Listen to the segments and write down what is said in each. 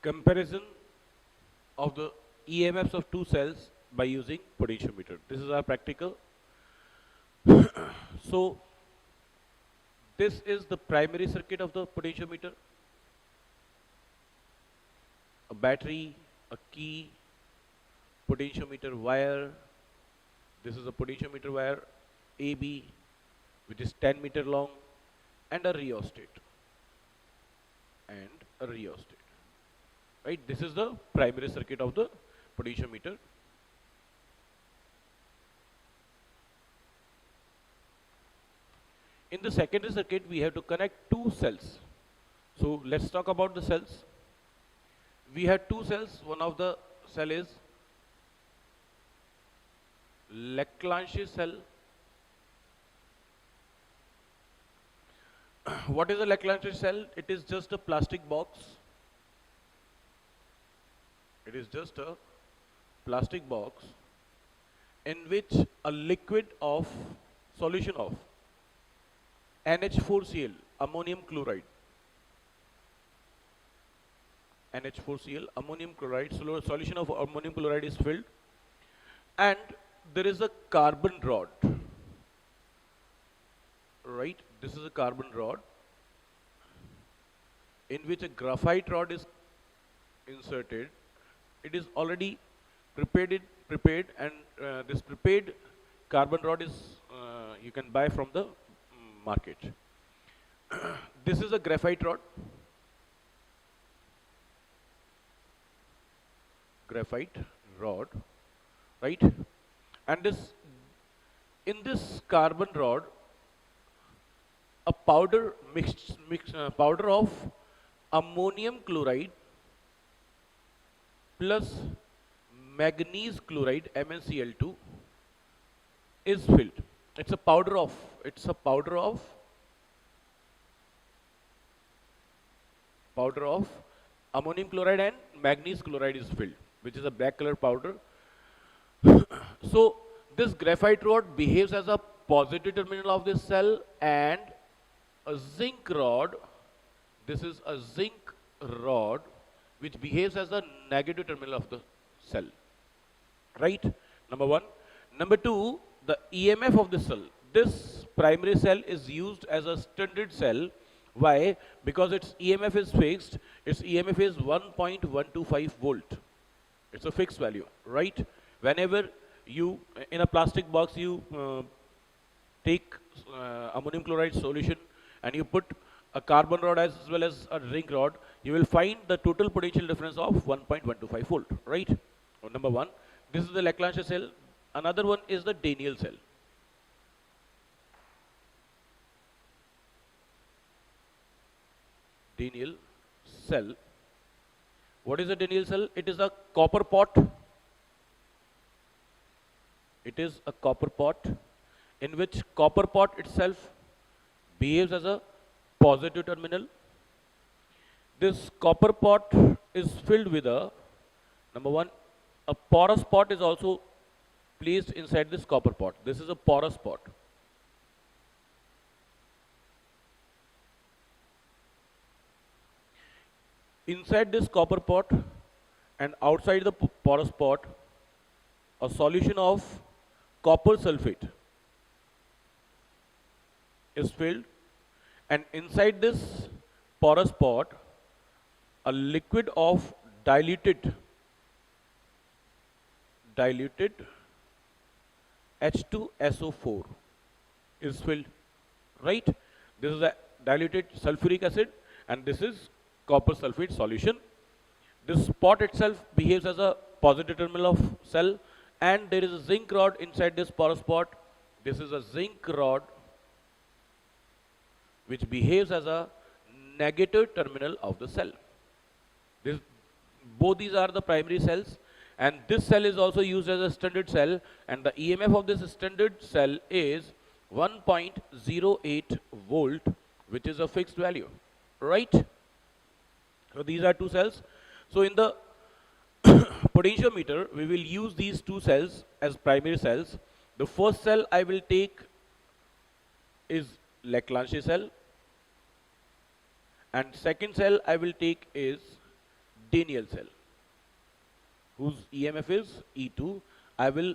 Comparison of the EMFs of two cells by using potentiometer. This is our practical. So this is the primary circuit of the potentiometer. A battery, a key, potentiometer wire. This is a potentiometer wire AB, which is 10 meter long, and a rheostat. Right? This is the primary circuit of the potentiometer. In the secondary circuit, we have to connect two cells. So let's talk about the cells. We have two cells. One of the cell is Leclanché cell. What is a Leclanché cell? It is just a plastic box. It is just a plastic box in which a liquid of solution of NH4Cl, ammonium chloride. NH4Cl, ammonium chloride, solution of ammonium chloride is filled, and there is a carbon rod. Right? This is a carbon rod in which a graphite rod is inserted. It is already prepared, and this prepared carbon rod is you can buy from the market. This is a graphite rod. Right? And in this carbon rod, a powder powder of ammonium chloride plus manganese chloride MnCl2 is filled. It's a powder of ammonium chloride and manganese chloride is filled, which is a black color powder. So this graphite rod behaves as a positive terminal of this cell, and a zinc rod, this is a zinc rod which behaves as a negative terminal of the cell. Right? Number one. Number two, the EMF of the cell. This primary cell is used as a standard cell. Why? Because its EMF is fixed. Its EMF is 1.125 volt. It's a fixed value, right? Whenever you, in a plastic box, you take ammonium chloride solution and you put a carbon rod as well as a zinc rod, you will find the total potential difference of 1.125 volt, right? Number one, this is the Leclanché cell. Another one is the Daniell cell. Daniell cell. What is a Daniell cell? It is a copper pot. It is a copper pot in which copper pot itself behaves as a positive terminal. This copper pot is filled with number one, a porous pot is also placed inside this copper pot. This is a porous pot. Inside this copper pot and outside the porous pot, a solution of copper sulfate is filled, and inside this porous pot, a liquid of diluted H2SO4 is filled, right? This is a diluted sulfuric acid, and this is copper sulfate solution. This pot itself behaves as a positive terminal of cell, and there is a zinc rod inside this porous pot. This is a zinc rod which behaves as a negative terminal of the cell. Both these are the primary cells, and this cell is also used as a standard cell, and the EMF of this standard cell is 1.08 volt, which is a fixed value, right? So these are two cells. So in the potentiometer, we will use these two cells as primary cells. The first cell I will take is Leclanché cell, and second cell I will take is Daniell cell, whose EMF is E2. I will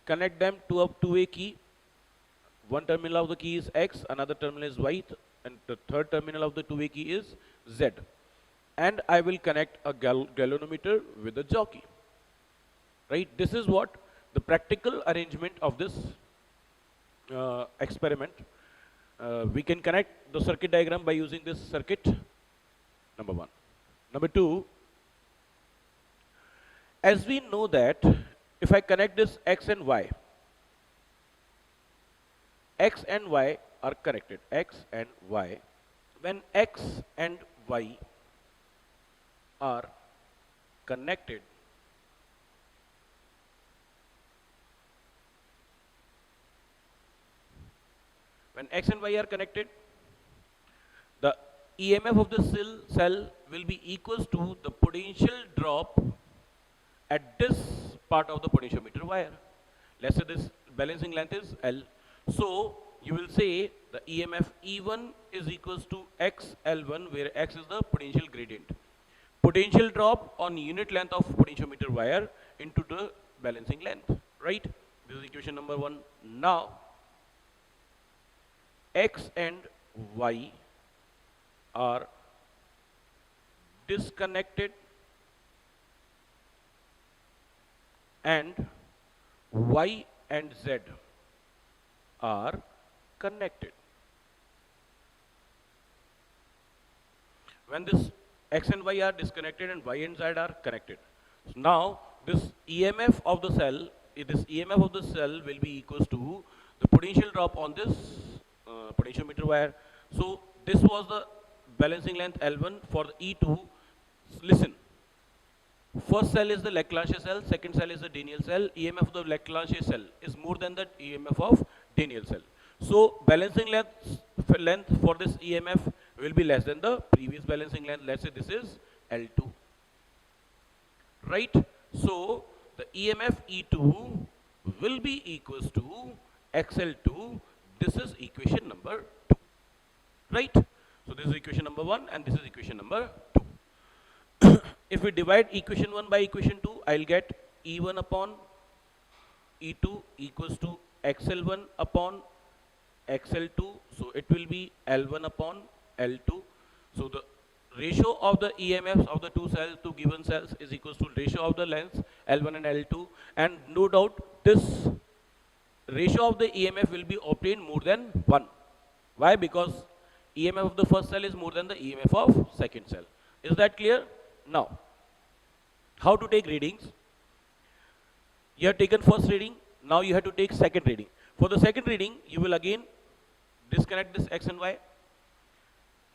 connect them to a two-way key. One terminal of the key is X, another terminal is Y, and the third terminal of the two-way key is Z. And I will connect a galvanometer with a jockey. Right? This is what the practical arrangement of this experiment. We can connect the circuit diagram by using this circuit, number one. Number two, as we know that if I connect this X and Y are connected, X and Y. When X and Y are connected, the EMF of the cell will be equals to the potential drop at this part of the potentiometer wire. Let's say this balancing length is L. So you will say the EMF E1 is equals to XL1, where X is the potential gradient. Potential drop on unit length of potentiometer wire into the balancing length, right? This is equation number one. Now, X and Y are disconnected and Y and Z are connected. When this X and Y are disconnected and Y and Z are connected, so now this EMF of the cell, will be equals to the potential drop on this potentiometer wire. So this was the balancing length L1 for the E2. Listen, first cell is the Leclanché cell, second cell is the Daniell cell. EMF of the Leclanché cell is more than the EMF of Daniell cell. So balancing length for this EMF will be less than the previous balancing length. Let's say this is L2. Right? So the EMF E2 will be equals to XL2. This is equation number 2. Right? So this is equation number 1 and this is equation number 2. If we divide equation 1 by equation 2, I'll get E1 upon E2 equals to XL1 upon XL2. So it will be L1 upon L2. So the ratio of the EMFs of the two cells, two given cells, is equals to ratio of the lengths L1 and L2. And no doubt this ratio of the EMF will be obtained more than 1. Why? Because EMF of the first cell is more than the EMF of second cell. Is that clear? Now, how to take readings? You have taken first reading, now you have to take second reading. For the second reading, you will again disconnect this X and Y.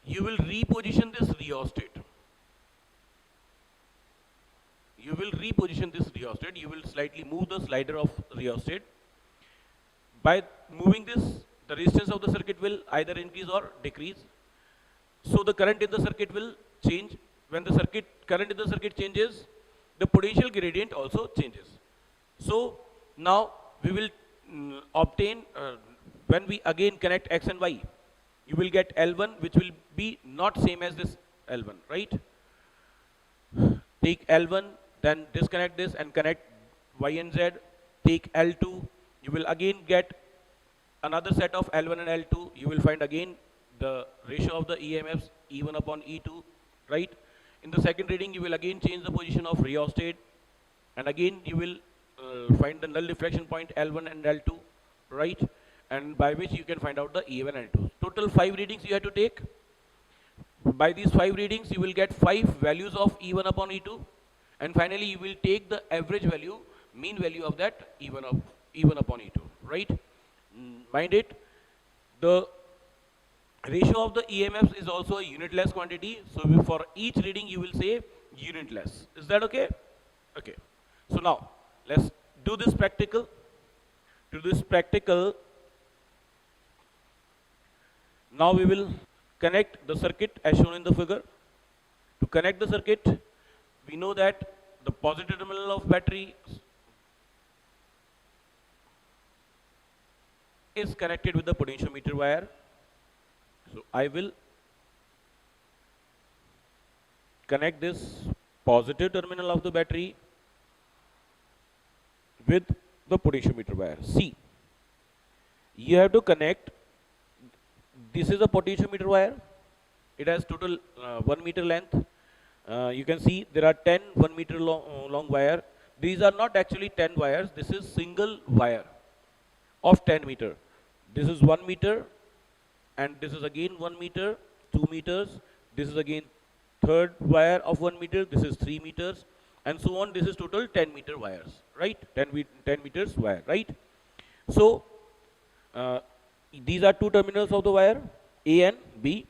You will reposition this rheostat. You will slightly move the slider of rheostat. By moving this, the resistance of the circuit will either increase or decrease. So the current in the circuit will change. When the current in the circuit changes, the potential gradient also changes. So now we will obtain, when we again connect X and Y, you will get L1, which will be not same as this L1, right? Take L1, then disconnect this and connect Y and Z. Take L2, you will again get another set of L1 and L2. You will find again the ratio of the EMFs E1 upon E2, right? In the second reading, you will again change the position of rheostat, and again you will find the null diffraction point L1 and L2, right? And by which you can find out the E1 and L2. Total 5 readings you have to take. By these 5 readings, you will get 5 values of E1 upon E2, and finally you will take the average value, mean value of that E1 upon E2, right? Mind it, the ratio of the EMFs is also a unitless quantity. So for each reading you will say unitless. Is that okay? Okay. So now let's do this practical. To this practical, now we will connect the circuit as shown in the figure. To connect the circuit, we know that the positive terminal of battery is connected with the potentiometer wire. So I will connect this positive terminal of the battery with the potentiometer wire. See, you have to connect, this is a potentiometer wire. It has total 1 meter length. You can see there are 10 1 meter long wire. These are not actually 10 wires. This is single wire of 10 meter. This is 1 meter, and this is again 1 meter, 2 meters. This is again third wire of 1 meter. This is 3 meters, and so on. This is total 10 meter wires, right? 10 meters wire, right? So these are two terminals of the wire, A and B.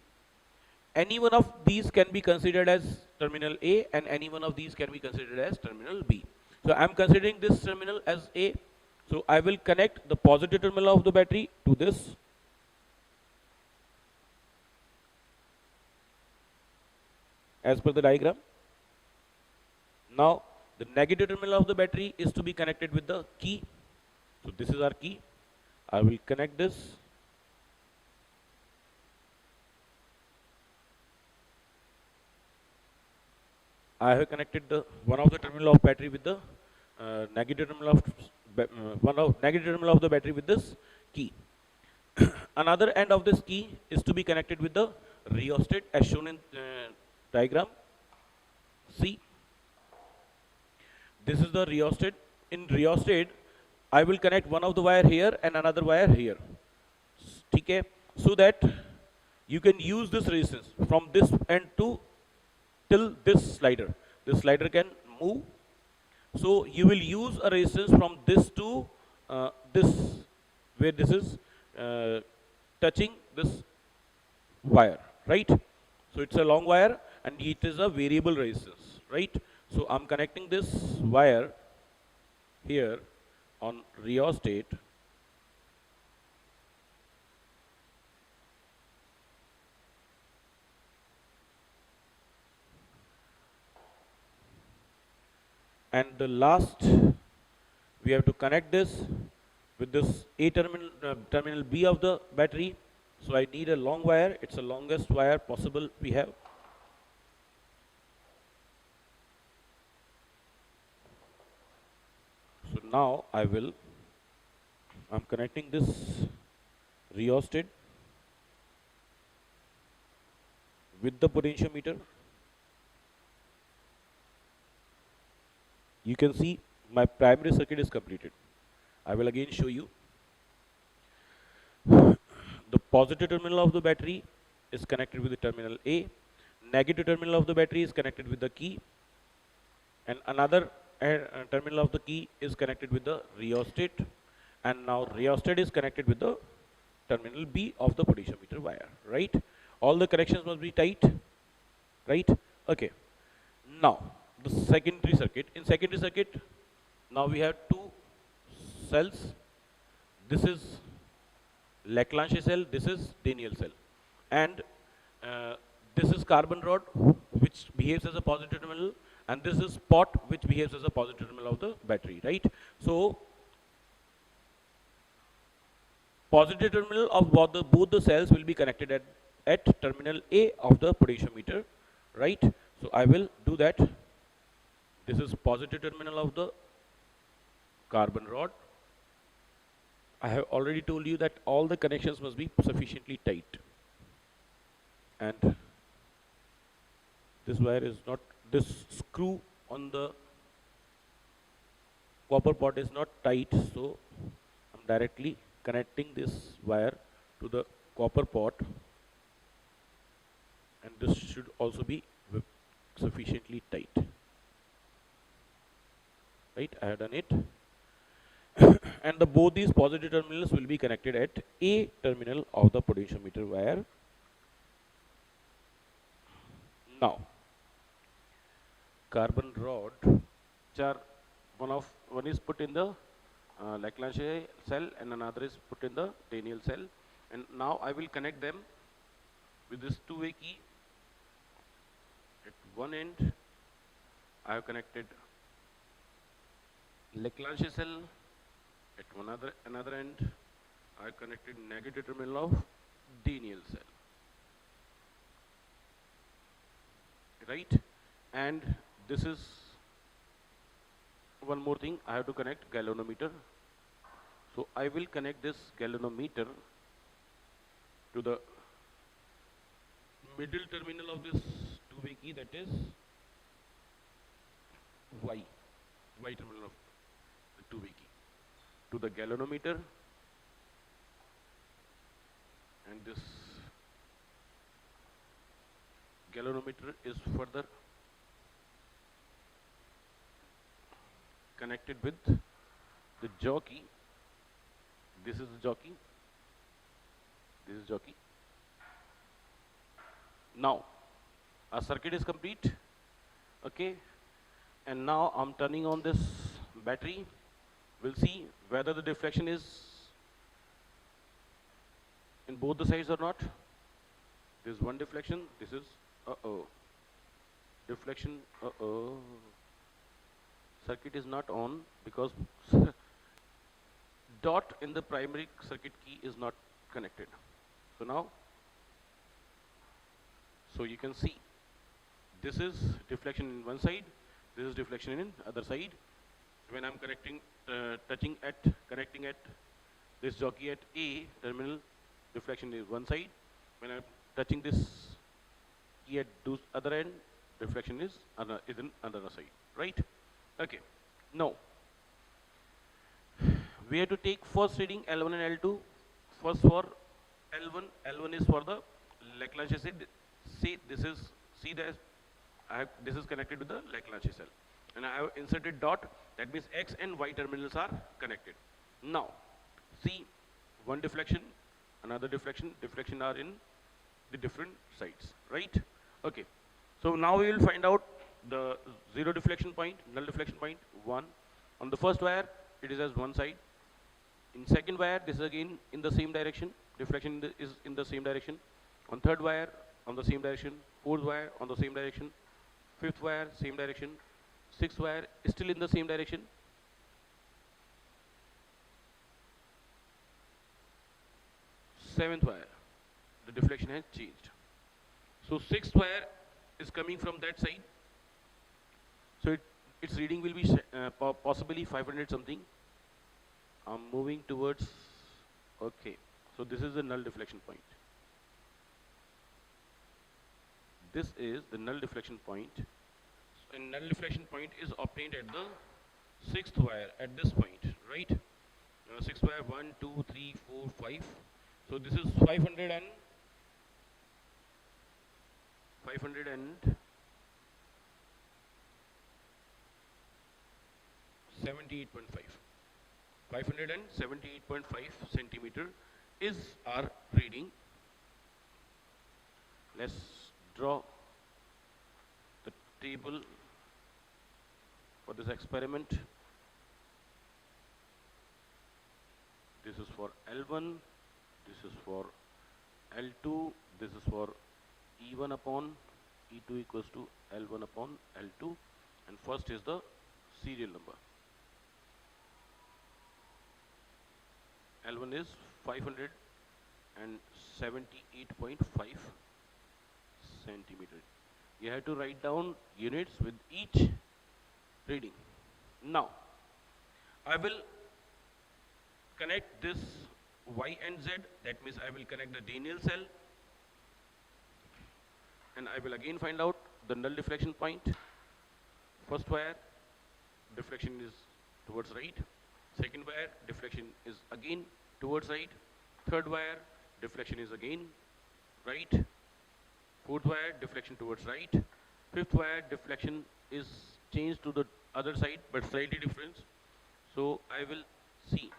Any one of these can be considered as terminal A, and any one of these can be considered as terminal B. So I am considering this terminal as A. So I will connect the positive terminal of the battery to this. As per the diagram. Now the negative terminal of the battery is to be connected with the key. So this is our key. I will connect this. I have connected the one of the terminal of battery with the negative terminal of negative terminal of the battery with this key. Another end of this key is to be connected with the rheostat as shown in diagram. See, this is the rheostat. In rheostat, I will connect one of the wire here and another wire here. Okay, so that you can use this resistance from this end to till this slider. This slider can move. So you will use a resistance from this to this, where this is touching this wire, right? So it's a long wire and it is a variable resistance, right? So I'm connecting this wire here on rheostat. And the last, we have to connect this with this A terminal, terminal B of the battery. So I need a long wire. It's the longest wire possible we have. So now I'm connecting this rheostat with the potentiometer. You can see my primary circuit is completed. I will again show you. The positive terminal of the battery is connected with the terminal A. Negative terminal of the battery is connected with the key. And another terminal of the key is connected with the rheostat. And now rheostat is connected with the terminal B of the potentiometer wire, right? All the connections must be tight, right? Okay. Now, the secondary circuit. In secondary circuit, now we have two cells. This is Leclanché cell, this is Daniell cell. And this is carbon rod, which behaves as a positive terminal, and this is pot, which behaves as a positive terminal of the battery, right? So, positive terminal of both the cells will be connected at terminal A of the potentiometer, right? So I will do that. This is positive terminal of the carbon rod. I have already told you that all the connections must be sufficiently tight. And this wire is not, this screw on the copper pot is not tight, so I'm directly connecting this wire to the copper pot, and this should also be sufficiently tight. Right, I have done it. And both these positive terminals will be connected at A terminal of the potentiometer wire. Now, carbon rod, which are one is put in the Leclanché cell and another is put in the Daniell cell. And now I will connect them with this two-way key. At one end, I have connected Leclanché cell. At another end, I have connected negative terminal of Daniell cell. Right? And this is one more thing. I have to connect galvanometer. So I will connect this galvanometer to the middle terminal of this two-way key, that is Y terminal of the two-way key, to the galvanometer, and this galvanometer is further connected with the jockey. This is the jockey. This is jockey. Now, our circuit is complete. Okay. And now I'm turning on this battery. We'll see whether the deflection is in both the sides or not. This is one deflection. This is deflection. Circuit is not on because dot in the primary circuit key is not connected. So now, so you can see this is deflection in one side, this is deflection in other side. When I'm connecting at this jockey at A terminal, deflection is one side. When I'm touching this key at other end, deflection is in another side, right? Okay. Now we have to take first reading L1 and L2. First for L1 is for the Leclanché cell. See, this is this is connected to the Leclanché cell, and I have inserted dot. That means X and Y terminals are connected. Now, see, one deflection, another deflection are in the different sides, right? Okay. So now we will find out the zero deflection point, null deflection point, 1. On the first wire, it is as one side. In second wire, this is again in the same direction. Deflection is in the same direction. On third wire, on the same direction. Fourth wire, on the same direction. Fifth wire, same direction. Sixth wire, still in the same direction. Seventh wire, the deflection has changed. So sixth wire is coming from that side. So its reading will be possibly 500 something. I'm moving towards, okay. So this is the null deflection point. This is the null deflection point. So, and null deflection point is obtained at the sixth wire at this point, right? Sixth wire, 1, 2, 3, 4, 5. So this is 578.5. 578.5 centimeter is our reading. Let's draw the table for this experiment. This is for L1, this is for L2, this is for E1 upon E2 equals to L1 upon L2, and first is the serial number. L1 is 578.5 centimeter. You have to write down units with each reading. Now, I will connect this Y and Z. That means I will connect the Daniell cell, and I will again find out the null deflection point. First wire, deflection is towards right. Second wire, deflection is again towards right. Third wire, deflection is again right. Fourth wire, deflection towards right. Fifth wire, deflection is changed to the other side but slightly different. So I will see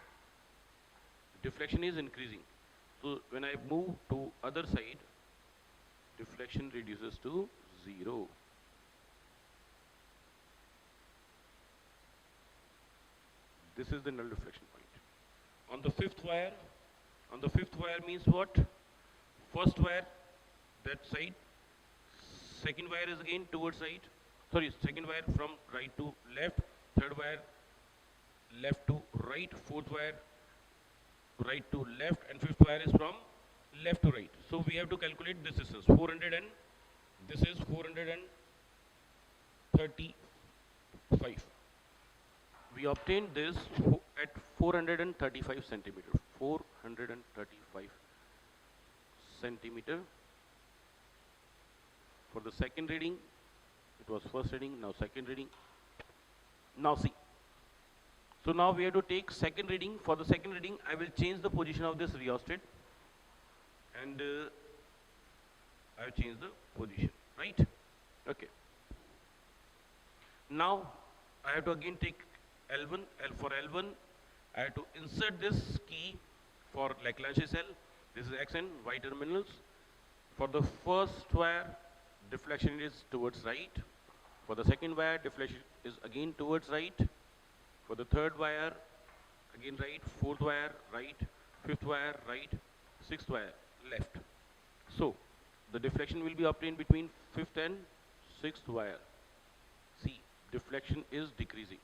deflection is increasing. So when I move to other side, deflection reduces to 0. This is the null deflection point. On the fifth wire means what? First wire, that side. Second wire is again towards right. Sorry, second wire from right to left. Third wire, left to right. Fourth wire, right to left. And fifth wire is from left to right. So we have to calculate this distance. 400 and this is 435 5. We obtained this at 435 centimeter. 435 centimeter. For the second reading, it was first reading, now second reading. Now see. So now we have to take second reading. For the second reading, I will change the position of this rheostat, and I have changed the position, right? Okay. Now I have to again take L1. For L1, I have to insert this key for Leclanché cell. This is X and Y terminals. For the first wire, deflection is towards right. For the second wire, deflection is again towards right. For the third wire, again right. Fourth wire, right. Fifth wire, right. Sixth wire, left. So the deflection will be obtained between fifth and sixth wire. See, deflection is decreasing.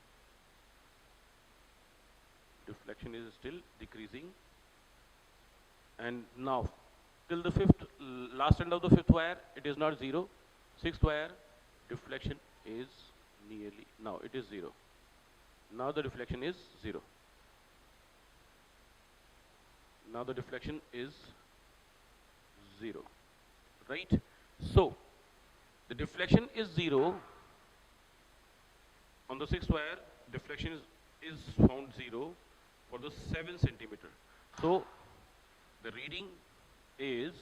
Deflection is still decreasing. And now, till the fifth, last end of the fifth wire, it is not 0. Sixth wire, deflection is nearly, now it is 0. Now the deflection is 0. Now the deflection is 0, right? So, the deflection is 0 on the sixth wire. Deflection is found 0 for the 7 centimeter. So, the reading is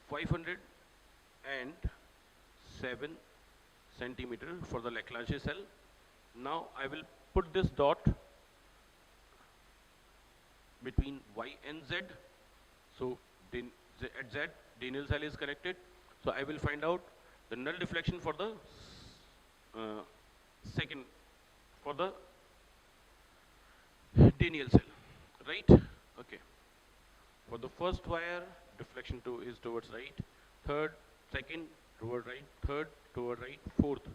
507 centimeter for the Leclanché cell. Now I will put this dot between Y and Z. So at Z, Daniell cell is connected. So I will find out the null deflection for the second, for the Daniell cell, right? Okay. For the first wire, deflection is towards right. Third, second, toward right. Third, toward right. Fourth,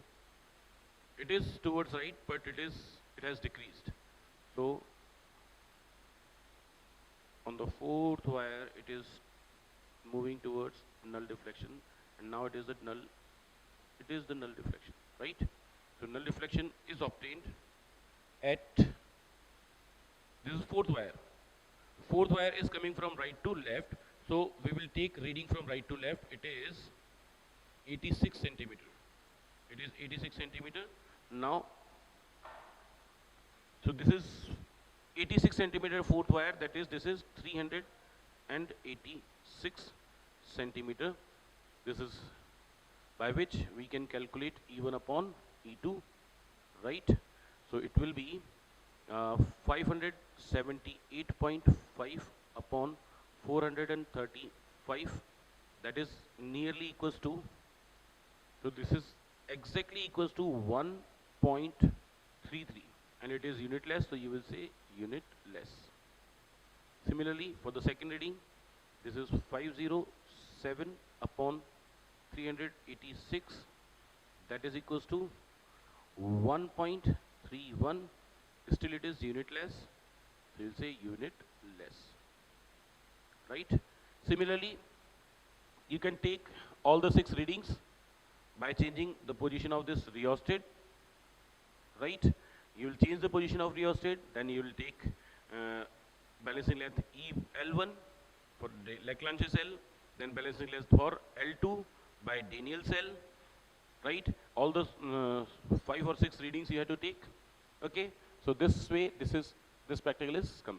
it is towards right, but it has decreased. So on the fourth wire, it is moving towards null deflection, and now it is the null deflection, right? So null deflection is obtained at, this is fourth wire. Fourth wire is coming from right to left, so we will take reading from right to left. It is 86 centimeter. It is 86 centimeter. Now, so this is 86 centimeter fourth wire, that is, this is 386 centimeter. This is by which we can calculate E1 upon E2, right? So it will be 578.5 upon 435, that is nearly equals to, so this is exactly equals to 1.33, and it is unitless, so you will say unitless. Similarly, for the second reading, this is 507 upon 386, that is equals to 1.31. Still it is unitless, so you'll say unitless, right? Similarly, you can take all the 6 readings by changing the position of this rheostat, right? You will change the position of rheostat, then you will take balancing length L1 for Leclanché cell, then balancing length for L2 by Daniell cell, right? All those 5 or 6 readings you have to take, okay? So this way, this practical is complete.